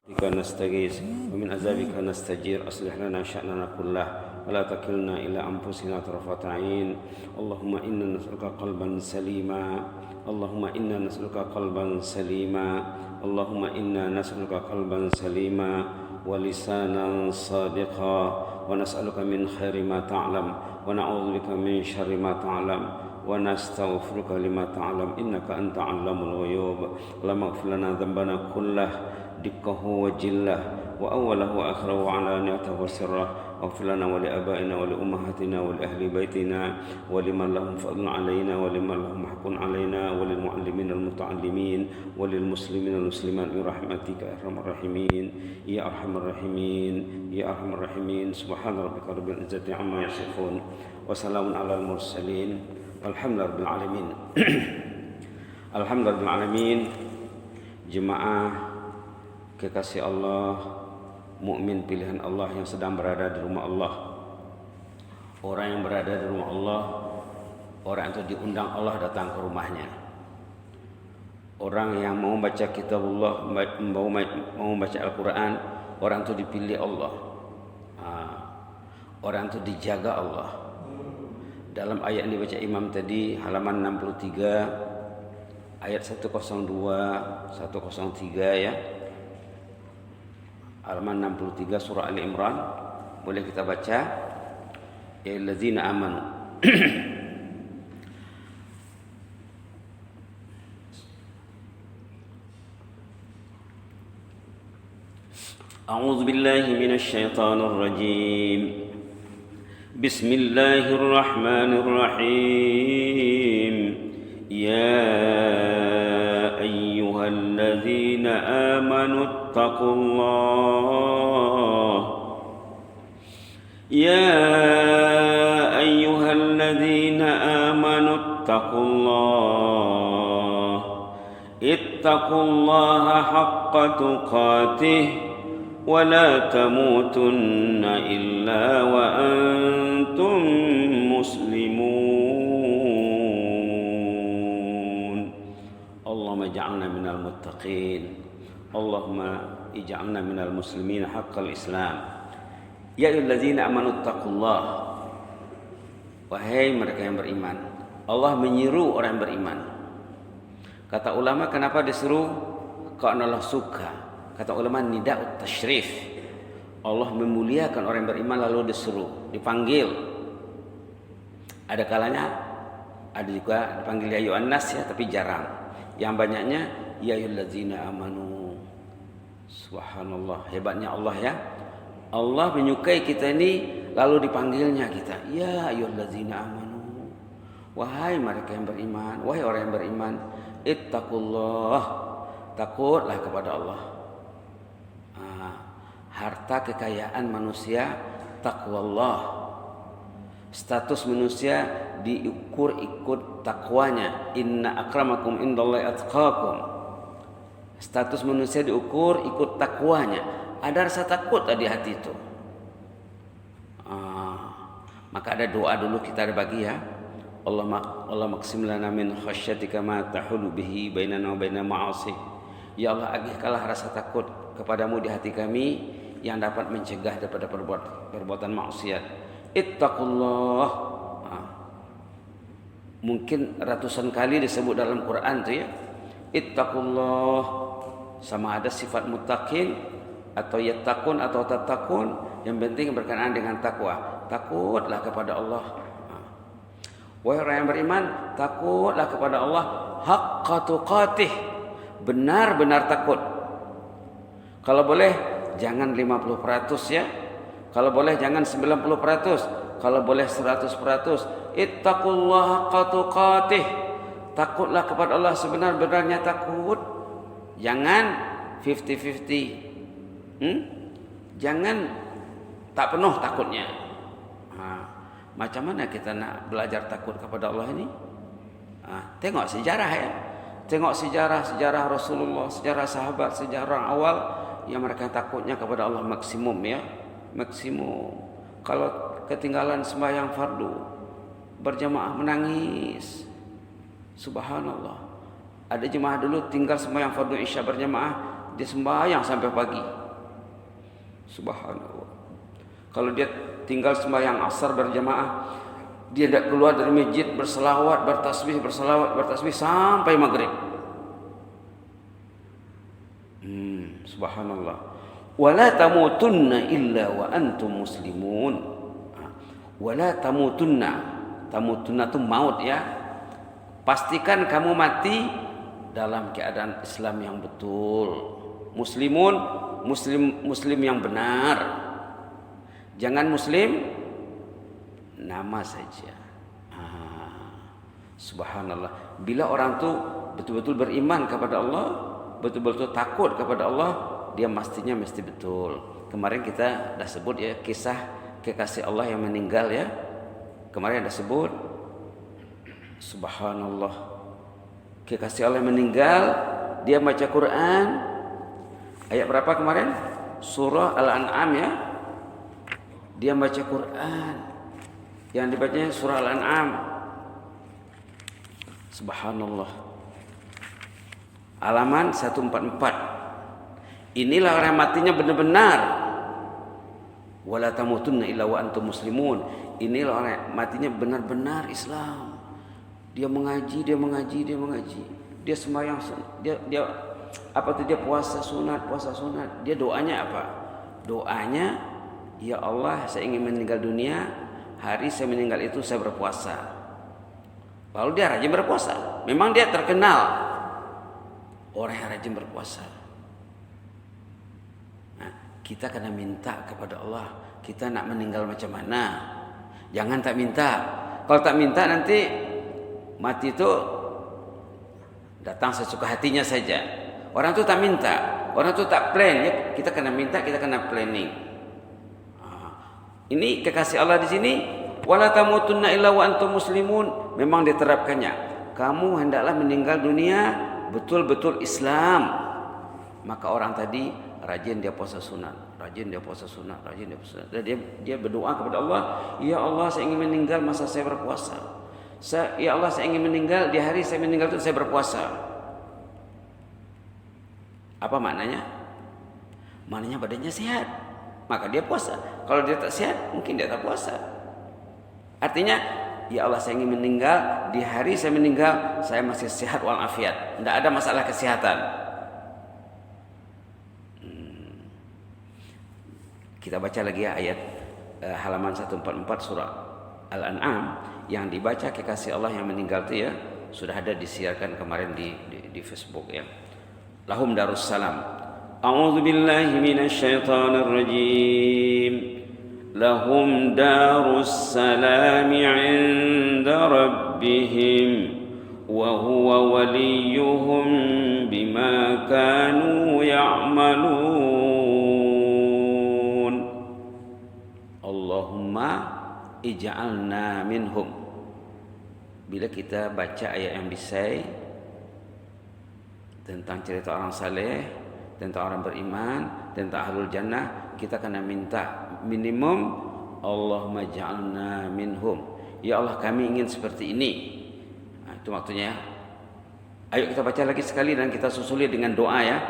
بك نستغيث ومن عذابك نستجير أصلح لنا شأننا كله ولا تكلنا إلى أنفسنا طرفة عين اللهم إنا نسألك قلبا سليما اللهم إنا نسألك قلبا سليما اللهم إنا نسألك قلبا سليما ولسانا صادقا ونسألك من خير ما تعلم ونعوذ بك من شر ما تعلم ونستغفرك لما تعلم إنك أنت علام الغيوب اللهم اغفر لنا ذنبنا كله دقه وجله وأوله وآخره وعلانيته وسره واغفر لنا ولآبائنا ولأمهاتنا ولأهل بيتنا ولمن لهم فضل علينا ولمن لهم حق علينا وللمعلمين المتعلمين وللمسلمين والمسلمات برحمتك يا أرحم الراحمين يا أرحم الراحمين يا أرحم الراحمين سبحان ربك رب العزة عما يصفون وسلام على المرسلين والحمد لله رب العالمين. Alhamdulillah rabbil alamin. Jemaah kekasih Allah, mukmin pilihan Allah yang sedang berada di rumah Allah. Orang yang berada di rumah Allah, orang itu diundang Allah datang ke rumahnya. Orang yang mau baca kitabullah, mau baca Al-Quran, orang itu dipilih Allah. Orang itu dijaga Allah. Dalam ayat yang dibaca Imam tadi, halaman 63, ayat 102, 103 ya. Halaman 63 surah Ali Imran, boleh kita baca ya allazina amanu. A'udzu billahi minasy syaithanir rajim. Bismillahirrahmanirrahim. Ya أيها الذين آمنوا اتقوا الله يا أيها الذين آمنوا اتقوا الله حق تقاته ولا تموتن إلا وأنتم مسلمون اللهم اجعلنا من المتقين اللهم اجعلنا من المسلمين حق الإسلام يا أيها الذين آمنوا اتقوا الله. Wahai mereka yang beriman, Allah menyeru orang yang beriman. Kata ulama, kenapa disuruh? Karena Allah suka. Kata ulama, nida'ut tasyrif. Allah memuliakan orang yang beriman lalu disuruh, dipanggil. Ada kalanya ada juga dipanggil ya ayyuhan nas ya, tapi jarang. Yang banyaknya ya ayyuhallazina amanu. Subhanallah, hebatnya Allah ya. Allah menyukai kita ini lalu dipanggilnya kita, ya ayyuhallazina amanu. Wahai mereka yang beriman, wahai orang yang beriman, ittaqullah, takutlah kepada Allah. Harta kekayaan manusia taqwallah. Status manusia diukur ikut takwanya. Inna akramakum indallahi atqakum. Status manusia diukur ikut takwanya. Ada rasa takut di hati itu. Maka ada doa dulu kita ada bagi ya. Allah maksim lana min khasyatika ma tahulu bihi bainana wa baina ma'asi. Ya Allah, agihkanlah rasa takut kepadamu di hati kami yang dapat mencegah daripada perbuatan maksiat. Ittaqullah. Mungkin ratusan kali disebut dalam Quran tu ya. Ittaqullah, sama ada sifat muttaqin atau yattaqun atau tattaqun, yang penting berkenaan dengan takwa. Takutlah kepada Allah. Wahai orang yang beriman, takutlah kepada Allah haqqa tuqatih, benar-benar takut. Kalau boleh jangan 50% ya. Kalau boleh jangan 90%, kalau boleh 100%. Ittaqullaha haqqa tuqatih. Takutlah kepada Allah sebenar-benarnya takut. Jangan 50-50. Jangan tak penuh takutnya. Macam mana kita nak belajar takut kepada Allah ini? Tengok sejarah ya. Tengok sejarah Rasulullah, sejarah sahabat, sejarah awal yang mereka takutnya kepada Allah maksimum ya. Maksimum. Kalau ketinggalan sembahyang fardu berjamaah menangis. Subhanallah. Ada jemaah dulu tinggal sembahyang fardu isya berjamaah dia sembahyang sampai pagi. Subhanallah. Kalau dia tinggal sembahyang asar berjamaah, dia tidak keluar dari masjid berselawat, bertasbih sampai maghrib. Subhanallah. Wala tamutunna illa wa antum muslimun. Wala tamutunna. Tamutunna itu maut ya. Pastikan kamu mati dalam keadaan Islam yang betul. Muslimun, muslim yang benar. Jangan muslim nama saja. Subhanallah. Bila orang tu betul-betul beriman kepada Allah, betul-betul takut kepada Allah, dia mesti betul. Kemarin kita dah sebut ya kisah kekasih Allah yang meninggal ya. Kemarin ada sebut. Subhanallah. Kekasih Allah yang meninggal, dia baca Quran. Ayat berapa kemarin? Surah Al-An'am ya. Dia baca Quran. Yang dibacanya surah Al-An'am. Subhanallah. Halaman 144. Inilah orang matinya benar-benar. Wala tamutunna illa wa antum muslimun. Inilah orang matinya benar-benar Islam. Dia mengaji. Dia sembahyang, dia puasa sunat. Dia doanya apa? Doanya, ya Allah, saya ingin meninggal dunia, hari saya meninggal itu saya berpuasa. Lalu dia rajin berpuasa. Memang dia terkenal orang yang rajin berpuasa. Nah, kita kena minta kepada Allah, kita nak meninggal macam mana? Jangan tak minta. Kalau tak minta nanti mati itu datang sesuka hatinya saja. Orang itu tak minta, orang itu tak plan ya. Kita kena minta, kita kena planning. Ini kekasih Allah di sini. Wala tamutunna illa wa antum muslimun. Memang diterapkannya. Kamu hendaklah meninggal dunia betul-betul Islam. Maka orang tadi rajin dia puasa sunat, rajin dia puasa sunat. Dan dia berdoa kepada Allah, ya Allah, saya ingin meninggal masa saya berpuasa. Ya Allah, saya ingin meninggal di hari saya meninggal itu saya berpuasa. Apa maknanya? Maknanya badannya sehat, maka dia puasa. Kalau dia tak sehat, mungkin dia tak puasa. Artinya, ya Allah, saya ingin meninggal di hari saya meninggal, saya masih sehat walafiat, tidak ada masalah kesehatan. Kita baca lagi ya ayat halaman 144 surah Al-An'am yang dibaca kekasih Allah yang meninggal itu ya, sudah ada disiarkan kemarin di Facebook ya. Lahum Darussalam. A'udzu billahi minasyaitonir rajim. Lahum Darussalam 'inda rabbihim wa huwa waliyuhum bima kanu ya'malun. Allahumma ij'alna minhum. Bila kita baca ayat yang bisai tentang cerita orang saleh, tentang orang beriman, tentang ahlul jannah, kita kena minta minimum Allahumma ij'alna minhum. Ya Allah, kami ingin seperti ini. Nah, itu maksudnya. Ayo kita baca lagi sekali dan kita susuli dengan doa ya.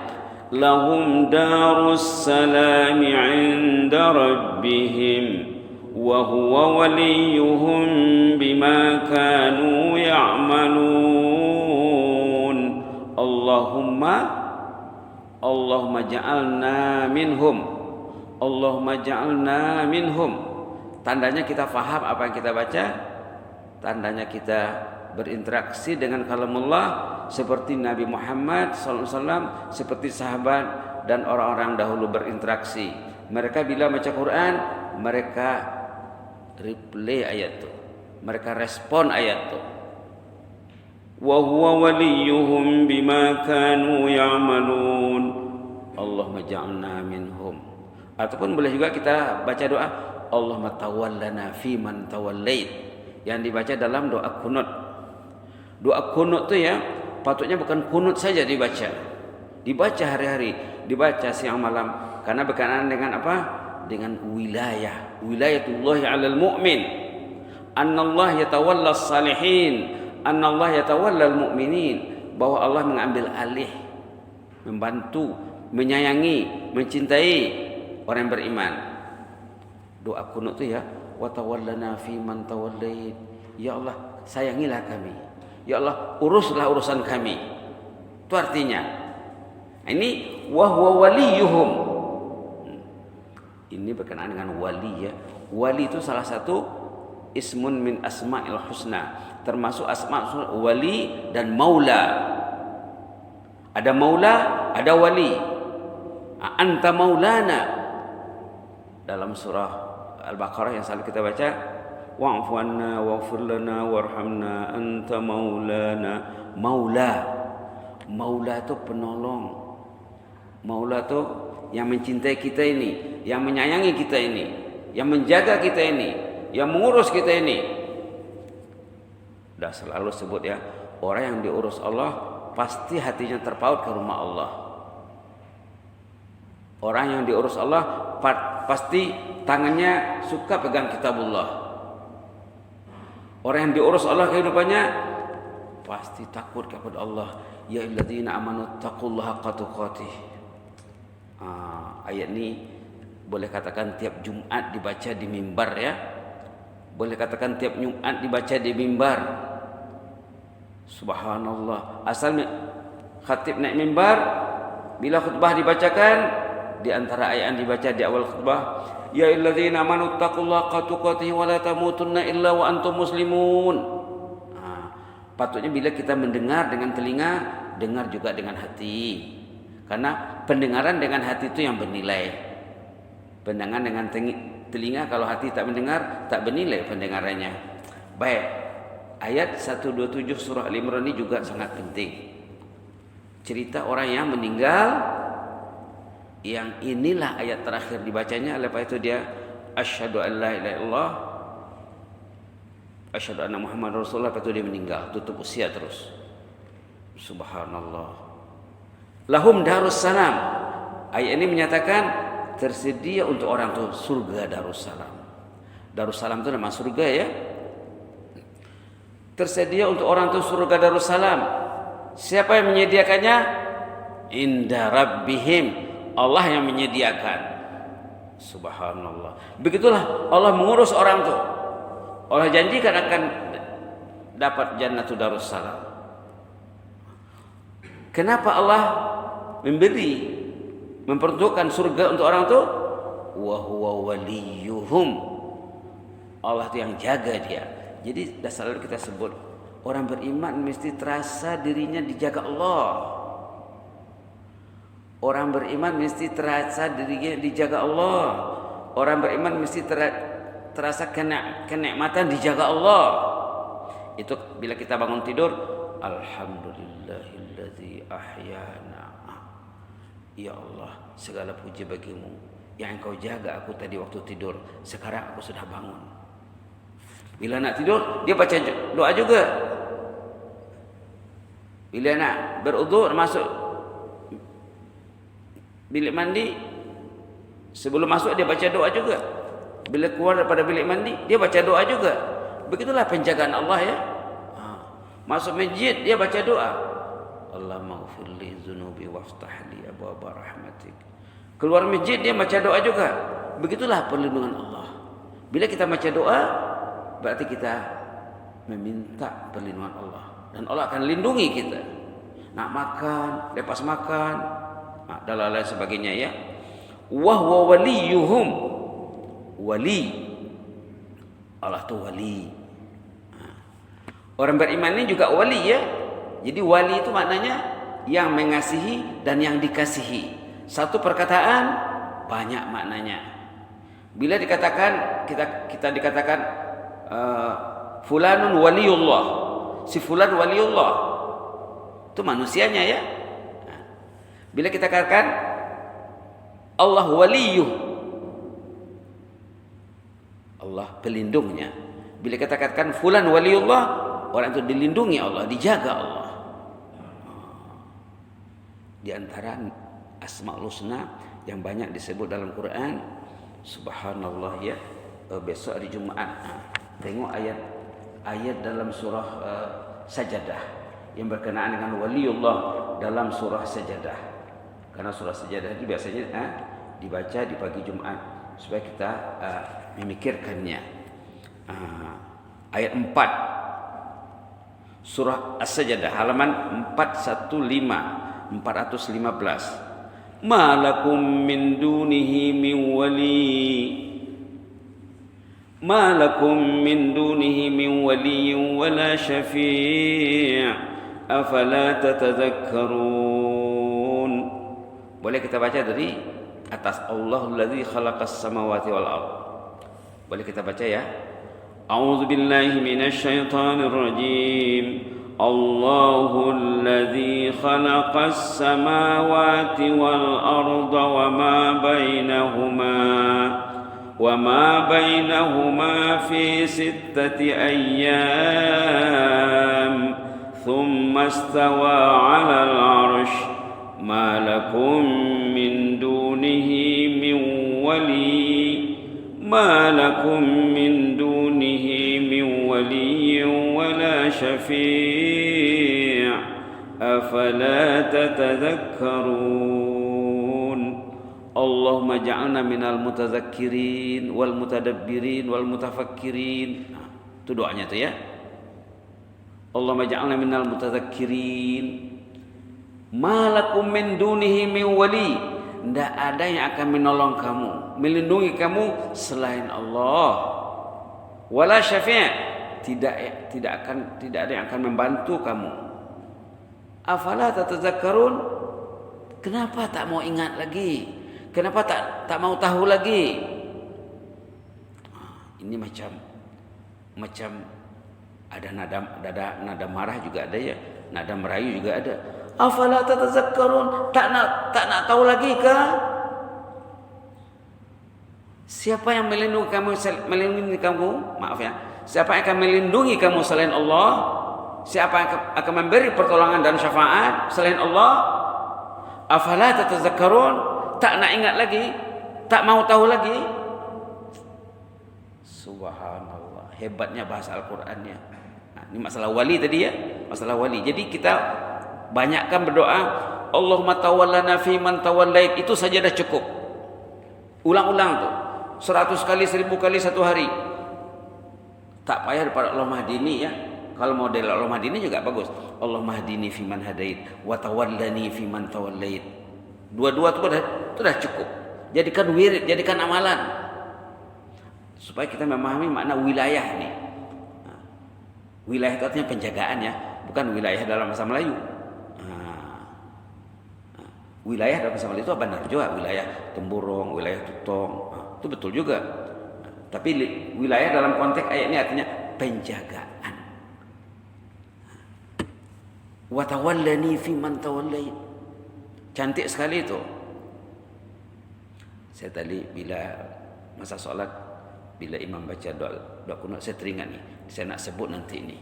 Lahum Darussalam 'inda rabbihim wa huwa waliyuhum bima kanu ya'malun. Allahumma ja'alna minhum. Allahumma ja'alna minhum. Tandanya kita faham apa yang kita baca. Tandanya kita berinteraksi dengan kalamullah seperti Nabi Muhammad SAW, seperti sahabat dan orang-orang dahulu berinteraksi. Mereka bila baca Quran, mereka replay ayat itu, mereka respon ayat itu. Wa huwa waliyuhum bima kanu ya'malun. Allahumma ja'alna minhum. Ataupun boleh juga kita baca doa Allahumma tawallana fi man tawallait, yang dibaca dalam doa kunut. Doa kunut itu ya patutnya bukan kunut saja dibaca hari-hari, dibaca siang malam, karena berkenaan dengan apa? Dengan wilayatullah 'alal mu'min. Annallah yatawalla as-salihin, annallah yatawalla al-mu'minin, bahwa Allah mengambil alih, membantu, menyayangi, mencintai orang yang beriman. Doa kunut tu ya, wa tawallana fi man tawallait. Ya Allah, sayangilah kami. Ya Allah, uruslah urusan kami. Itu artinya. Ini wa huwa waliyuhum. Ini berkenaan dengan wali ya. Wali itu salah satu ismun min asma'il husna, termasuk asma' wali dan maula. Ada maula, ada wali. Anta maulana. Dalam surah Al-Baqarah yang selalu kita baca, wa'fu anna waghfir lana warhamna anta maulana. Maula itu penolong. Maula itu yang mencintai kita ini, yang menyayangi kita ini, yang menjaga kita ini, yang mengurus kita ini. Dah selalu sebut ya, orang yang diurus Allah pasti hatinya terpaut ke rumah Allah. Orang yang diurus Allah pasti tangannya suka pegang kitabullah. Orang yang diurus Allah kehidupannya pasti takut kepada Allah. Ya ayyuhalladzina amanu taqullaha haqqa tuqatih. Ayat ini boleh katakan tiap Jumat dibaca di mimbar ya. Boleh katakan tiap Jumat dibaca di mimbar. Subhanallah. Asal khatib naik mimbar, bila khutbah dibacakan, di antara ayat yang dibaca di awal khutbah, ya ayyuhalladzina amanu taqullaha haqqa tuqatih wa la tamutunna illa wa antum muslimun. Patutnya bila kita mendengar dengan telinga, dengar juga dengan hati. Karena pendengaran dengan hati itu yang bernilai. Pendengaran dengan telinga, kalau hati tak mendengar, tak bernilai pendengarannya. Baik, ayat 127 surah Al-Imran ini juga sangat penting. Cerita orang yang meninggal, yang inilah ayat terakhir dibacanya. Lepas itu dia asyhadu an la ilaha illallah, asyhadu anna Muhammadar Rasulullah. Lepas itu dia meninggal, tutup usia terus. Subhanallah. Lahum darussalam. Ayat ini menyatakan tersedia untuk orang itu surga darussalam. Darussalam itu nama surga ya. Tersedia untuk orang itu surga darussalam. Siapa yang menyediakannya? Inda rabbihim. Allah yang menyediakan. Subhanallah. Begitulah Allah mengurus orang itu. Allah janjikan akan dapat jannatul darussalam. Kenapa Allah memperuntukkan surga untuk orang itu? Wa huwa waliyuhum. Allah itu yang jaga dia. Jadi selalu kita sebut, orang beriman mesti terasa dirinya dijaga Allah. Orang beriman mesti terasa dirinya dijaga Allah. Orang beriman mesti terasa kenikmatan dijaga Allah. Itu bila kita bangun tidur, alhamdulillahilladzi ahyana. Ya Allah, segala puji bagimu yang engkau jaga aku tadi waktu tidur. Sekarang aku sudah bangun. Bila nak tidur, dia baca doa juga. Bila nak berwudu, masuk bilik mandi, sebelum masuk dia baca doa juga. Bila keluar daripada bilik mandi, dia baca doa juga. Begitulah penjagaan Allah ya. Masuk masjid, dia baca doa. Allahumma ighfir li dzunubi waftah li abwaaba rahmatik. Keluar masjid, dia baca doa juga. Begitulah perlindungan Allah. Bila kita baca doa, berarti kita meminta perlindungan Allah. Dan Allah akan lindungi kita. Nak makan, lepas makan, dan lain sebagainya ya. Wa huwa waliyuhum. Wali. Allah tu wali. Orang beriman ini juga wali ya. Jadi wali itu maknanya yang mengasihi dan yang dikasihi. Satu perkataan banyak maknanya. Bila dikatakan kita dikatakan fulanun waliullah, si fulan waliullah, itu manusianya ya. Bila kita katakan Allah waliyuh, Allah pelindungnya. Bila kita katakan fulan waliullah, orang itu dilindungi Allah, dijaga Allah. Di antara Asmaul Husna yang banyak disebut dalam Quran, subhanallah ya. Besok hari Jumaat, tengok ayat dalam surah Sajadah yang berkenaan dengan waliullah dalam surah Sajadah. Karena surah Sajadah itu biasanya dibaca di pagi Jumat supaya kita memikirkannya. Ayat 4 surah As-Sajadah halaman 415. Ma lakum min dunihi min wali ma lakum min dunihi min waliyyin wala syafi' afala tatadhakkarun. Boleh kita baca dari atas. Allahul ladzi khalaqas samawati wal ard. Boleh kita baca ya. A'udzu billahi minasy syaithanir rajim. Allahul ladzi khalaqas samawati wal arda wama bainahuma fi sittati ayyam thumma istawa 'alal 'arsy ma lakum min dunihi min wali ما لكم من دونه من ولي ولا شفيع أفلا تتذكرون اللهم اجعلنا من المتذكرين والمتدبرين والمتفكرين. Itu doanya tuh ya. Allahumma ja'alna minal mutadzakirin. Ma lakum min dunihi min wali. Tidak ada yang akan menolong kamu, melindungi kamu selain Allah. Wala syafi', tidak ada yang akan membantu kamu. Afala tatadzakkarun? Kenapa tak mau ingat lagi? Kenapa tak mau tahu lagi? Ini macam ada nada marah juga ada ya, nada merayu juga ada. Afala tatadzakkarun? Tak nak tahu lagi kah? Siapa yang melindungi kamu? Maaf ya. Siapa yang akan melindungi kamu selain Allah? Siapa yang akan memberi pertolongan dan syafaat selain Allah? Afala tatadzakkarun? Tak nak ingat lagi? Tak mau tahu lagi? Subhanallah, hebatnya bahasa Al-Qur'annya. Nah, ini masalah wali tadi ya, masalah wali. Jadi kita banyakkan berdoa, Allahumma tawallana fi man tawallait. Itu saja dah cukup. Ulang-ulang tuh 100 kali, 1000 kali satu hari. Tak payah daripada Allah mahdini ya. Kalau model Allah mahdini juga bagus. Allah mahdini fi man hadait wa tawallani fi man tawallait. Dua-dua itu dah cukup. Jadikan wirid, jadikan amalan. Supaya kita memahami makna wilayah nih. Wilayah itu artinya penjagaan ya, bukan wilayah dalam bahasa Melayu. Wilayah dalam bahasa Melayu itu benar juga, wilayah Temburong, wilayah Tutong, itu betul juga. Tapi wilayah dalam konteks ayat ini artinya penjagaan. Wa tawallani fi man tawallait. Cantik sekali itu. Saya tadi bila masa sholat, bila imam baca doa kunut, saya teringat nih. Saya nak sebut nanti ini.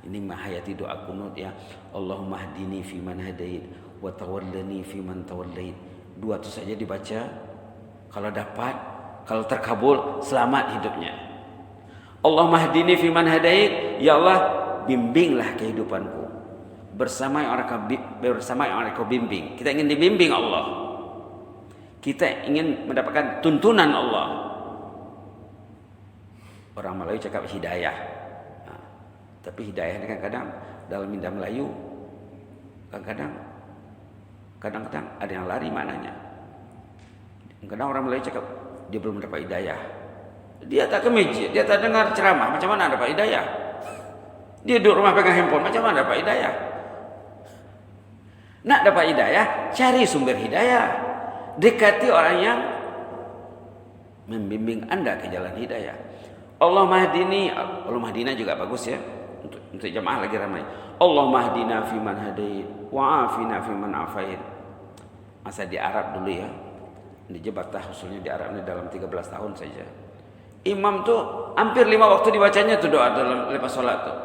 Ini mahayati doa kunut ya. Allahumma hdini fi man hadait wa tawallani fi man tawallait. Dua itu saja dibaca. Kalau dapat, kalau terkabul, selamat hidupnya. Allahumma hdini fi man hadait. Ya Allah, bimbinglah kehidupanku bersama yang kau bimbing. Kita ingin dibimbing Allah. Kita ingin mendapatkan tuntunan Allah. Orang Melayu cakap hidayah. Tapi hidayah ini kadang-kadang dalam lidah Melayu kadang-kadang ada yang lari maknanya. Kadang orang Melayu cakap dia belum mendapat hidayah. Dia tak ke masjid, dia tak dengar ceramah, macam mana dapat hidayah? Dia duduk rumah pegang handphone, macam mana dapat hidayah? Nak dapat hidayah, cari sumber hidayah. Dekati orang yang membimbing Anda ke jalan hidayah. Allah mahdina juga bagus ya. Untuk jamaah lagi ramai. Allah mahdina fi man hadait wa afina fi man afait. Masa di Arab dulu ya. Di Jakarta khususnya di Arab ini dalam 13 tahun saja. Imam tuh hampir 5 waktu dibacanya tuh doa dalam lepas sholat tuh.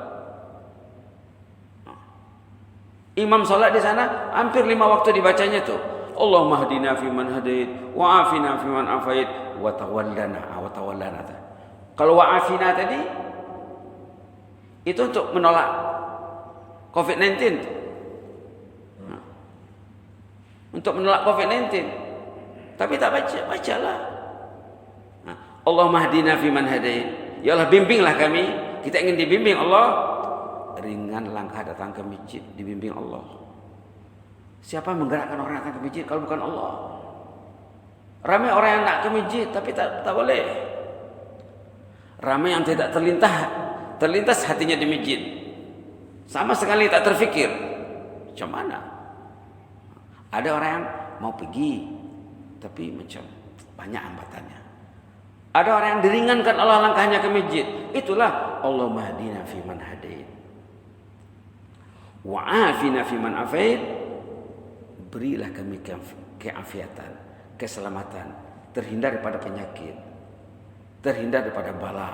Imam sholat di sana hampir 5 waktu dibacanya tuh. Allah mahdina fi man hadait wa afina fi man afait wa tawallana. Kalau wa'afina tadi itu untuk menolak COVID-19. untuk menolak COVID-19. Tapi tak bacalah. Allahumma hdina fi man hadait. Ya Allah, bimbinglah kami. Kita ingin dibimbing Allah. Ringan langkah datang ke masjid, dibimbing Allah. Siapa menggerakkan orang datang ke masjid kalau bukan Allah? Ramai orang yang nak ke masjid tapi tak boleh. Ramai yang tidak terlintas hatinya di masjid. Sama sekali tak terfikir. Macam mana? Ada orang yang mau pergi tapi macam banyak hambatannya. Ada orang yang diringankan Allah langkahnya ke masjid. Itulah Allahumma hdina fi man hadait. Wa'afina fi man afait. Berilah kami keafiatan, keselamatan, terhindar daripada penyakit, terhindar daripada bala,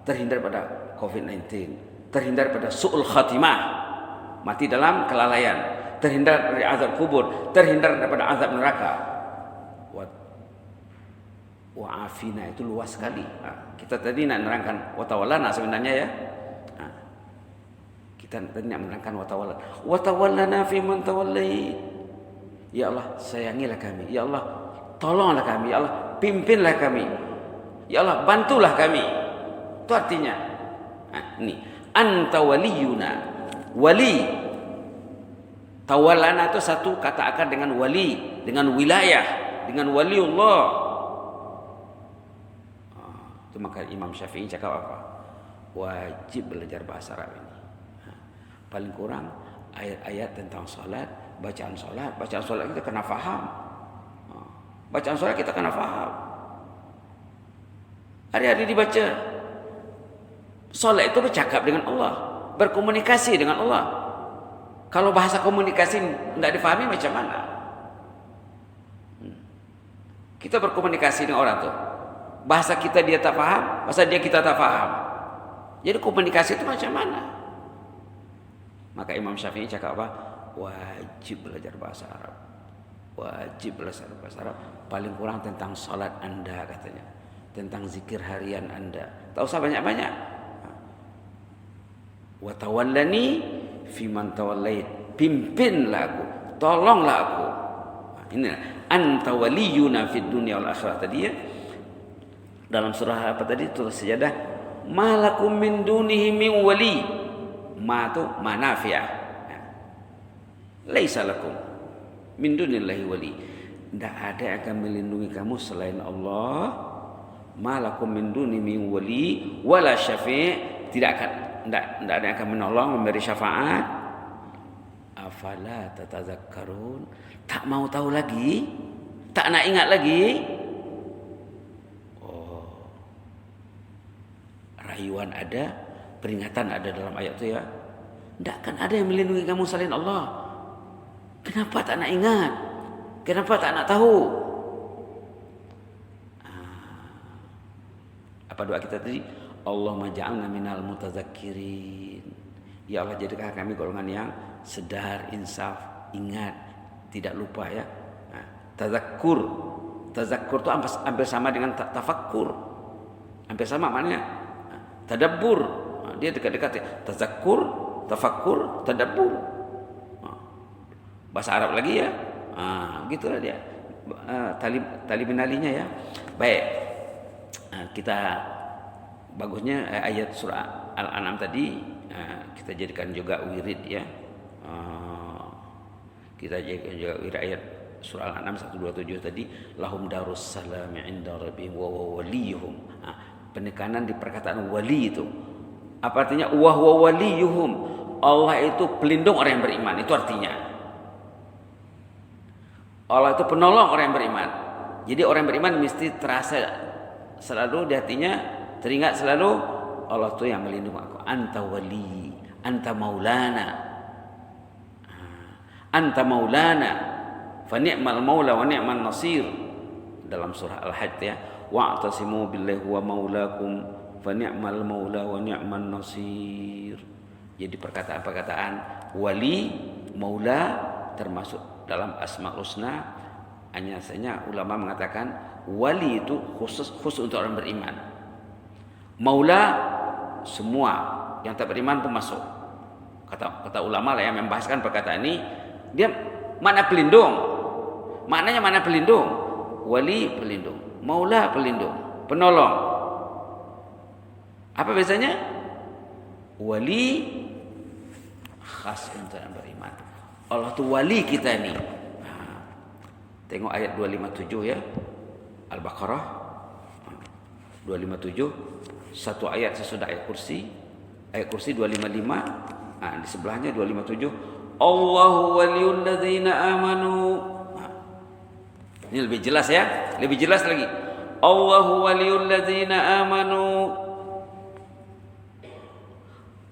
terhindar daripada COVID-19, terhindar daripada su'ul khatimah, mati dalam kelalaian, terhindar dari azab kubur, terhindar daripada azab neraka. Wa'afina itu luas sekali. Kita tadi nak menerangkan watawallana sebenarnya ya. Kita tadi nak menerangkan watawallana fi man tawallait. Ya Allah, sayangilah kami. Ya Allah, tolonglah kami. Ya Allah, pimpinlah kami. Ya Allah, bantulah kami. Itu artinya. Ini anta waliyuna. Wali. Tawallana itu satu kata akar dengan wali, dengan wilayah, dengan waliullah. Itu maka Imam Syafi'i cakap apa? Wajib belajar bahasa Arab ini. Paling kurang ayat-ayat tentang salat, bacaan salat kita kena faham. Bacaan salat kita kena faham. Hari-hari dibaca. Salat itu bercakap dengan Allah, berkomunikasi dengan Allah. Kalau bahasa komunikasi tidak difahami macam mana? Kita berkomunikasi dengan orang tuh. Bahasa kita dia tak faham, bahasa dia kita tak faham. Jadi komunikasi itu macam mana? Maka Imam Syafi'i cakap apa? Wajib belajar bahasa Arab. Wajib belajar bahasa Arab. Paling kurang tentang salat Anda katanya. Tentang zikir harian Anda. Tak usah banyak-banyak. Wa tawallani fi man tawallait. Pimpinlah aku, tolonglah aku. Inilah anta waliyuna fid dunya wal akhirah tadi ya. Dalam surah apa tadi? Surah Sajadah. Malakum min dunihi min wali. Ma tu manafi'ah. Laisa lakum min dunillahi wali. Tidak ada yang akan melindungi kamu selain Allah. Malakum min duni min wali wala syafi'. Tidak ada yang akan menolong, memberi syafaat. Afala tatazakkarun. Tak mau tahu lagi? Tak nak ingat lagi? Oh. Rayuan ada, peringatan ada dalam ayat itu ya. Tidak akan ada yang melindungi kamu selain Allah. Kenapa tak nak ingat? Kenapa tak nak tahu? Apa doa kita tadi? Allahumma ja'alna minal mutazakkirin. Ya Allah, jadikan kami golongan yang sedar, insaf, ingat, tidak lupa ya. Tazakkur. Tazakkur itu hampir sama dengan tafakkur. Hampir sama maknanya. Tadabbur. Dia dekat-dekat ya. Tazakkur, tafakkur, tadabbur. Bahasa Arab lagi ya. Begitulah dia. Tali benalinya ya. Baik. Kita bagusnya ayat surah Al-An'am tadi kita jadikan juga wirid ya. Kita jadikan juga wirid ayat surah Al-An'am 127 tadi, lahum darus salam 'inda rabbihim wa waliyuhum. Penekanan di perkataan wali itu. Apa artinya? Wa waliyuhum. Allah itu pelindung orang yang beriman, itu artinya. Allah itu penolong orang yang beriman. Jadi orang yang beriman mesti terasa selalu di hatinya, teringat selalu Allah itu yang melindungi aku. Anta wali, anta maulana. Anta maulana. Fa ni'mal maula wa ni'man nasir. Dalam surah Al-Hajj ya. Wa'tasimu billahi huwa maulakum fa ni'mal maula wa ni'man nasir. Jadi perkataan-perkataan wali, maula termasuk dalam Asmaul Husna. Hanya saja ulama mengatakan wali itu khusus untuk orang beriman. Maula semua yang tak beriman pun masuk. Kata ulama lah yang membahaskan perkataan ini, dia mana pelindung? Maknanya mana pelindung? Wali pelindung, maula pelindung, penolong. Apa biasanya? Wali khas untuk yang beriman. Allah tu wali kita ni. Tengok ayat 257 ya. Al-Baqarah 257, satu ayat sesudah ayat kursi. Ayat kursi 255. Di sebelahnya 257. Allahu waliyul ladzina amanu. Ini lebih jelas ya, lebih jelas lagi. Allahu waliyul ladzina amanu.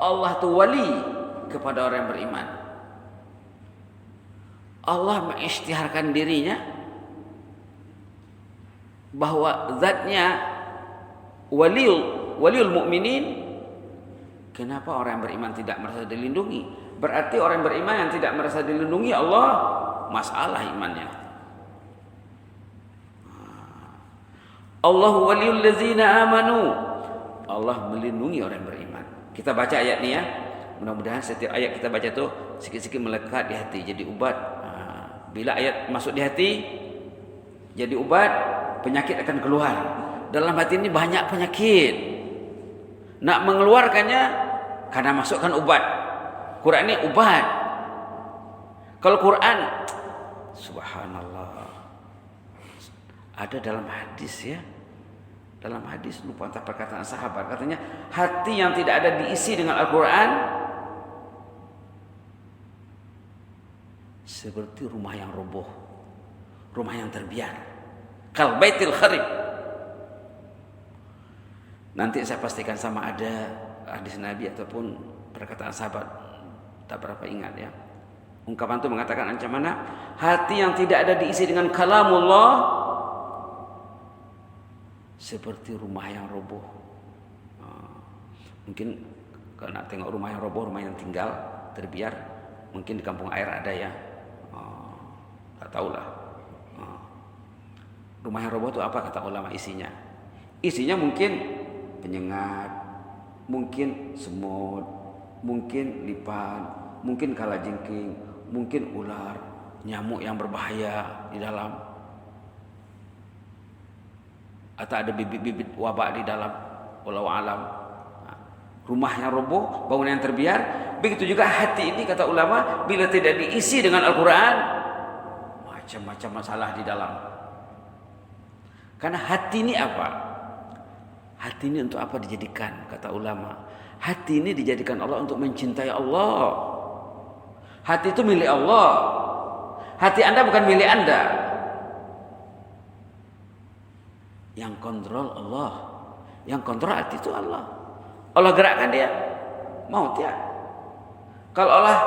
Allah tu wali kepada orang yang beriman. Allah mengisytiharkan dirinya bahwa zatnya waliul mukminin. Kenapa orang yang beriman tidak merasa dilindungi? Berarti orang yang beriman yang tidak merasa dilindungi Allah masalah imannya. Allahu waliyul ladzina amanu. Allah melindungi orang yang beriman. Kita baca ayat ni ya. Mudah-mudahan setiap ayat kita baca tu sikit-sikit melekat di hati jadi ubat. Bila ayat masuk di hati jadi ubat, penyakit akan keluar. Dalam hati ini banyak penyakit. Nak mengeluarkannya karena masukkan ubat. Quran ini ubat. Kalau Quran, subhanallah, ada dalam hadis ya. Dalam hadis lupa entah perkataan sahabat, katanya hati yang tidak ada diisi dengan Al-Quran seperti rumah yang roboh, rumah yang terbiar, kal baitil kharib. Nanti saya pastikan sama ada hadis Nabi ataupun perkataan sahabat, tak berapa ingat ya. Ungkapan itu mengatakan macam mana? Hati yang tidak ada diisi dengan kalamullah seperti rumah yang roboh. Mungkin kalau nak tengok rumah yang roboh, rumah yang tinggal terbiar, mungkin di kampung air ada ya. Tak tahulah. Rumah yang roboh itu apa kata ulama isinya? Isinya mungkin penyengat, mungkin semut, mungkin lipan, mungkin kalajengking, mungkin ular, nyamuk yang berbahaya di dalam, atau ada bibit-bibit wabak di dalam, wallahu alam. Rumah yang roboh, bangunan yang terbiar. Begitu juga hati ini kata ulama, bila tidak diisi dengan Al-Quran, macam-macam masalah di dalam. Karena hati ini apa? Hati ini untuk apa dijadikan? Kata ulama, hati ini dijadikan Allah untuk mencintai Allah. Hati itu milik Allah. Hati Anda bukan milik Anda. Yang kontrol Allah. Yang kontrol hati itu Allah. Allah gerakkan dia, mau tidak. Kalau Allah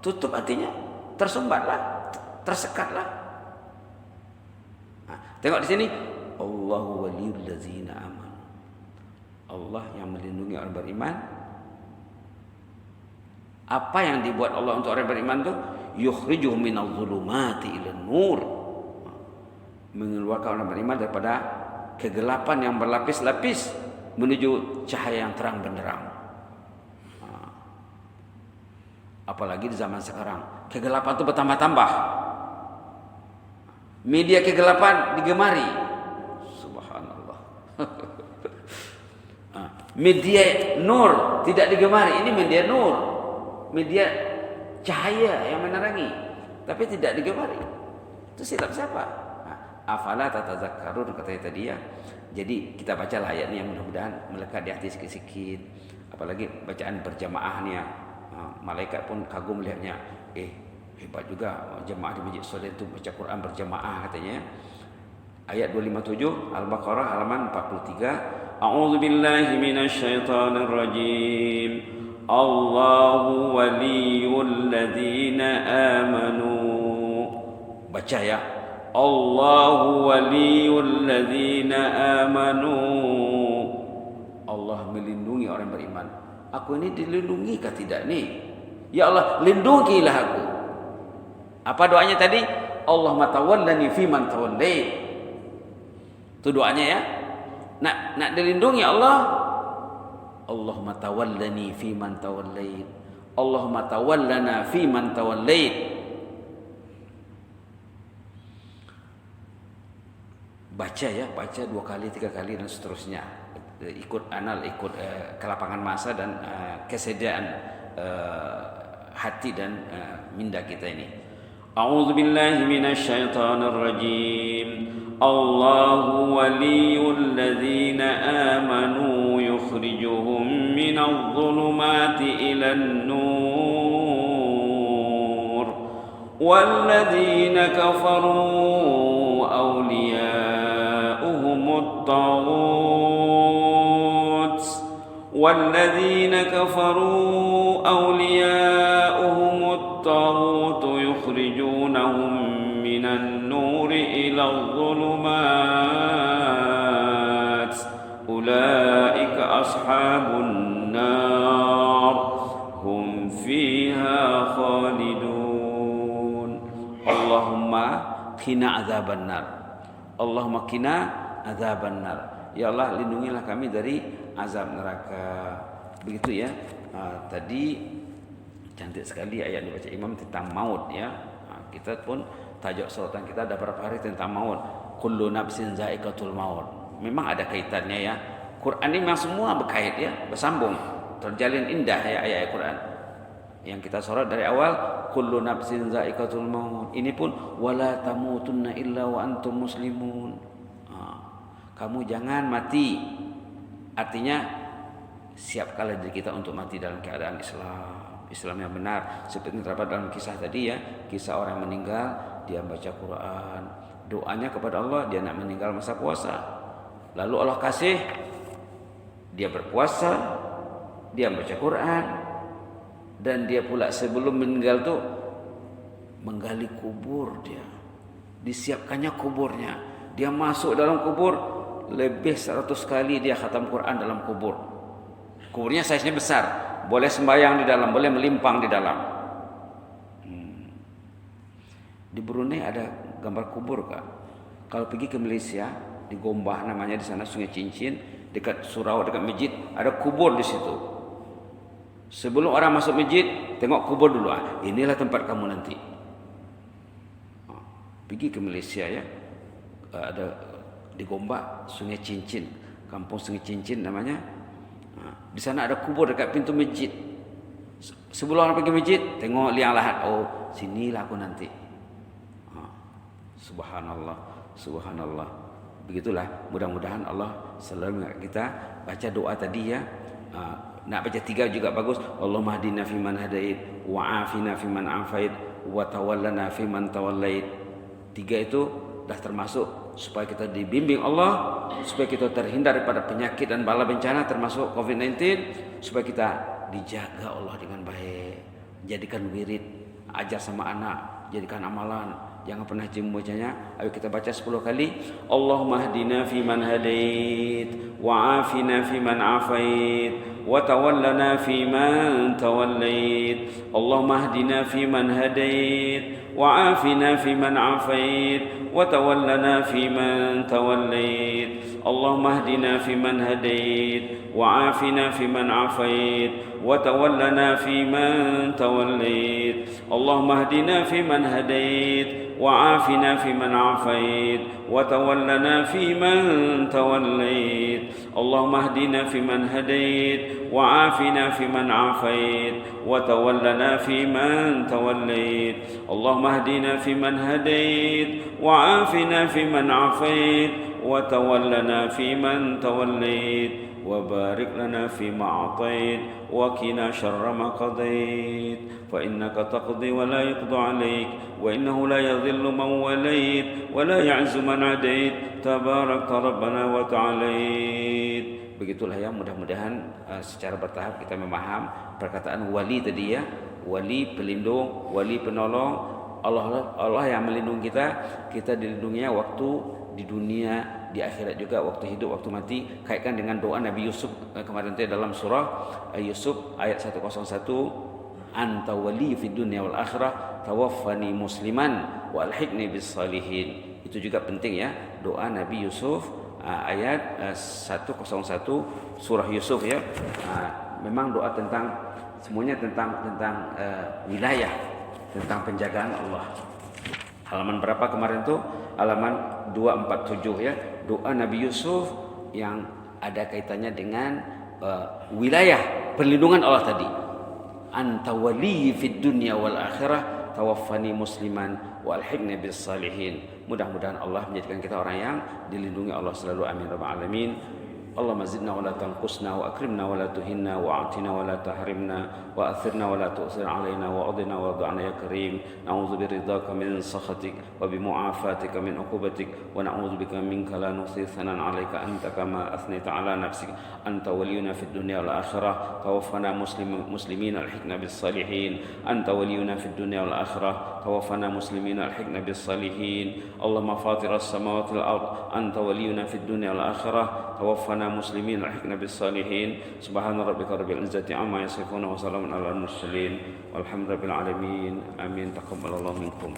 tutup hatinya, tersumbatlah, tersekatlah. Tengok di sini, Allahu waliyul ladzina amanu. Allah yang melindungi orang beriman. Apa yang dibuat Allah untuk orang beriman itu? Yukhrijuhum minadh dhulumati ilan nur. Mengeluarkan orang beriman daripada kegelapan yang berlapis-lapis menuju cahaya yang terang benderang. Apalagi di zaman sekarang, kegelapan itu bertambah-tambah. Media kegelapan digemari. Subhanallah. Media nur tidak digemari. Ini media nur, media cahaya yang menerangi, tapi tidak digemari. Itu silap siapa? Afala tatazakkarun, katanya tadi ya. Jadi kita bacalah ayat ini yang mudah-mudahan melekat di hati sikit-sikit. Apalagi bacaan berjamaah ni ya. Malaikat pun kagum melihatnya. Hebat juga jemaah di Masjid Soleh itu baca Quran berjamaah katanya. Ayat 257 Al-Baqarah halaman 43. A'udzubillahi minasyaitonir rajim. Allahu waliyul ladzina amanu. Baca ya. Allahu waliyul ladzina amanu. Allah melindungi orang beriman. Aku ini dilindungi kah tidak nih? Ya Allah, lindungilah aku. Apa doanya tadi? Allahumma tawallani fiman tawallait. Itu doanya ya. Nak dilindungi Allah. Allahumma tawallani fiman tawallait. Allahumma tawallana fiman tawallait. baca ya, baca 2 kali, 3 kali dan seterusnya. Ikut kelapangan masa dan kesediaan hati dan minda kita ini. A'udzu billahi minasyaitonir rajim. Allahu waliyul ladzina amanu yukhrijuhum minadh dhulumati ilan nur walladzina kafaru awliya'uhumut taghut walladzina kafaru awliya'uhumut taghut yukhrijunahum minan nuri ila dhulumat ulaika ashabun nar hum fiha khalidun. Allahumma qina adzabannar. Allahumma qina adzabannar. Ya Allah, lindungilah kami dari azab neraka. Begitu ya. Tadi cantik sekali ayat yang dibaca Imam tentang maut ya. Kita pun tajuk sorotan kita ada berapa hari tentang maut. Kullu nafsin za'iqatul maut. Memang ada kaitannya ya. Quran ini memang semua berkait ya, bersambung, terjalin indah ya ayat-ayat Quran. Yang kita sorot dari awal, kullu nafsin za'iqatul maut. Ini pun wala tamutunna illa wa antum muslimun. Kamu jangan mati. Artinya siapkanlah diri kita untuk mati dalam keadaan Islam yang benar. Seperti terdapat dalam kisah tadi ya, kisah orang yang meninggal, dia baca Quran, doanya kepada Allah, dia nak meninggal masa puasa. Lalu Allah kasih dia berpuasa, dia baca Quran, dan dia pula sebelum meninggal tu menggali kubur dia. Disiapkannya kuburnya. Dia masuk dalam kubur lebih 100 kali dia khatam Quran dalam kubur. Kuburnya saiznya besar, boleh sembahyang di dalam, boleh melimpang di dalam. Di Brunei ada gambar kubur Kak. Kalau pergi ke Malaysia, di Gombah namanya, di sana Sungai Cincin, dekat surau, dekat masjid, ada kubur di situ. Sebelum orang masuk masjid, tengok kubur dulu. Inilah tempat kamu nanti. Pergi ke Malaysia ya, ada di Gombah Sungai Cincin, kampung Sungai Cincin namanya. Di sana ada kubur dekat pintu masjid. Sebelum orang pergi masjid, tengok liang lahat. Oh, sinilah aku nanti. Subhanallah, subhanallah. Begitulah, mudah-mudahan Allah selalu mengingat kita baca doa tadi ya. Nak baca 3 juga bagus. Allahumma hdina fiman hadait, wa afina fiman afait, wa tawallana fiman tawallait. 3 itu dah termasuk supaya kita dibimbing Allah, supaya kita terhindar daripada penyakit dan bala bencana termasuk COVID-19, supaya kita dijaga Allah dengan baik. Jadikan wirid, ajar sama anak, jadikan amalan. Jangan pernah jemu bacanya. Ayo kita baca 10 kali. Allahumma hdina fiman hadait, wa afina fiman afait, wa tawallana fiman tawallait. Allahumma hdina fiman hadait, wa afina fiman afait, wa tawallana fiman tawallait. Allahumma hdina fiman hadait, wa afina fiman afait, wa tawallana fiman tawallait. Allahumma hdina fiman hadait, وعافنا فيمن عافيت وتولنا فيمن توليت. اللهم اهدنا فيمن هديت وعافنا فيمن عافيت وتولنا فيمن توليت. اللهم اهدنا فيمن هديت وعافنا فيمن عافيت وتولنا فيمن توليت. وبارك لنا فيما أعطيت وقنا شر ما قضيت فإنك تقضي ولا يقضى عليك وإنه لا يذل من وليت ولا يعز من عديت تبارك ربنا وتعاليت. Begitulah ya, mudah-mudahan secara bertahap kita memaham perkataan wali tadi ya. Wali pelindung, wali penolong. Allah yang melindungi kita. Kita dilindunginya waktu di dunia, di akhirat juga, waktu hidup, waktu mati. Kaitkan dengan doa Nabi Yusuf kemarin itu dalam surah Yusuf ayat 101, anta wali fid dunya wal akhirah tawaffani musliman wa alhiqni bis salihin. Itu juga penting ya, doa Nabi Yusuf ayat 101 surah Yusuf ya. Memang doa tentang semuanya tentang wilayah, tentang penjagaan Allah. Halaman berapa kemarin tuh? halaman 247 ya. Doa Nabi Yusuf yang ada kaitannya dengan wilayah perlindungan Allah tadi. Anta wali fid dunya wal akhirah tawaffani musliman wa alhiqni bis salihin. Mudah-mudahan Allah menjadikan kita orang yang dilindungi Allah selalu, amin rabbal alamin. Allahumma zidna wa la tanqusna wa akrimna wa la tuhinna wa a'tina wa la tahrimna wa athirna wa la tu'thir alaina wa adina wa da'na ya karim. Na'udzu biridhaka min sakhatik wa bimu'afatika min uqubatik wa na'udzu bika minka la nuhsi thanan 'alaika anta kama athnayta 'ala nafsik. Anta waliyuna fid dunya wal akhirah tawaffana muslimin alhiqna bis salihin. Anta waliyuna fid dunya wal akhirah tawaffana muslimin alhiqna bis salihin. Allahumma fatiras samawati wal ard anta waliyuna fid dunya wal akhirah tawaffana muslimin alhiqna bis salihin. Subhana rabbika rabbil izzati amma yasifun wa salamun alal mursalin walhamdulillahi rabbil alamin. Amin. Taqabbalallahu minkum.